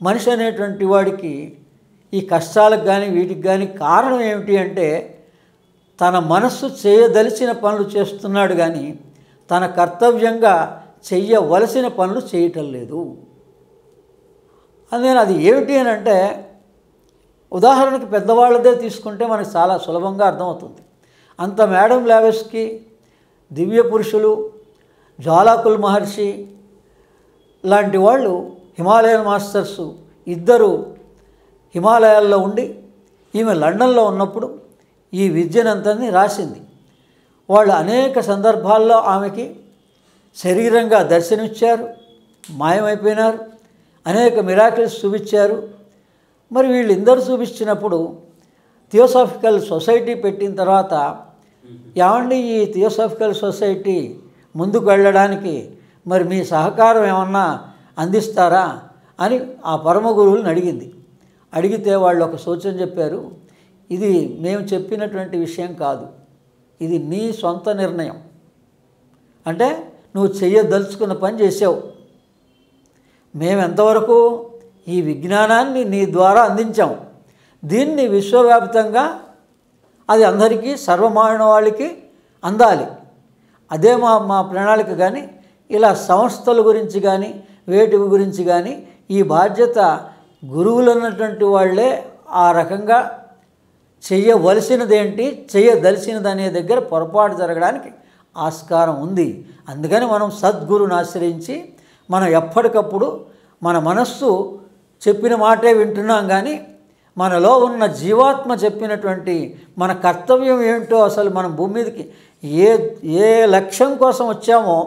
మనిషి అనేటువంటి వాడికి ఈ కష్టాలకు కానీ వీటికి కానీ కారణం ఏమిటి అంటే తన మనస్సు చేయదలిచిన పనులు చేస్తున్నాడు కానీ తన కర్తవ్యంగా చెయ్యవలసిన పనులు చేయటం లేదు. అందుకని అది ఏమిటి అని అంటే ఉదాహరణకి పెద్దవాళ్ళదే తీసుకుంటే మనకు చాలా సులభంగా అర్థమవుతుంది. అంత మేడం బ్లావెట్స్కీ, దివ్య పురుషులు, జ్వాలాకుల్ మహర్షి లాంటి వాళ్ళు హిమాలయన్ మాస్టర్స్ ఇద్దరు హిమాలయాల్లో ఉండి ఈమె లండన్లో ఉన్నప్పుడు ఈ విద్యనంతని రాసింది. వాళ్ళు అనేక సందర్భాల్లో ఆమెకి శరీరంగా దర్శనమిచ్చారు, మాయమైపోయినారు, అనేక మిరాకిల్స్ చూపించారు. మరి వీళ్ళందరూ చూపించినప్పుడు థియోసాఫికల్ సొసైటీ పెట్టిన తర్వాత ఏమండి ఈ థియోసాఫికల్ సొసైటీ ముందుకు వెళ్ళడానికి మరి మీ సహకారం ఏమన్నా అందిస్తారా అని ఆ పరమ గురువులను అడిగింది. అడిగితే వాళ్ళు ఒక సూచన చెప్పారు, ఇది మేము చెప్పినటువంటి విషయం కాదు, ఇది నీ సొంత నిర్ణయం. అంటే నువ్వు చెయ్యదలుచుకున్న పని చేసావు, మేము ఎంతవరకు ఈ విజ్ఞానాన్ని నీ ద్వారా అందించాం, దీన్ని విశ్వవ్యాప్తంగా అది అందరికీ సర్వమానవాళికి అందాలి, అదే మా ప్రణాళిక. కానీ ఇలా సంస్థల గురించి కానీ వేటి గురించి కానీ ఈ బాధ్యత గురువులు అన్నటువంటి వాళ్ళే ఆ రకంగా చెయ్యవలసినదేంటి చెయ్యదలిసినది అనే దగ్గర పొరపాటు జరగడానికి ఆస్కారం ఉంది. అందుకని మనం సద్గురుని ఆశ్రయించి మనం ఎప్పటికప్పుడు మన మనస్సు చెప్పిన మాటే వింటున్నాం కానీ మనలో ఉన్న జీవాత్మ చెప్పినటువంటి మన కర్తవ్యం ఏమిటో అసలు మనం భూమి మీదకి ఏ లక్ష్యం కోసం వచ్చామో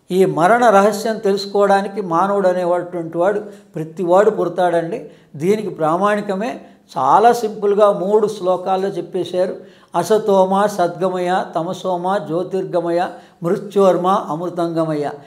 ఈ మరణ రహస్యం తెలుసుకోవడానికి మానవుడు అనేటువంటి వాడు ప్రతివాడు పుడతాడండి. దీనికి ప్రామాణికమే చాలా సింపుల్గా 3 శ్లోకాల్లో చెప్పేశారు. అసతోమ సద్గమయ, తమసోమ జ్యోతిర్గమయ, మృత్యోర్మ అమృతంగమయ.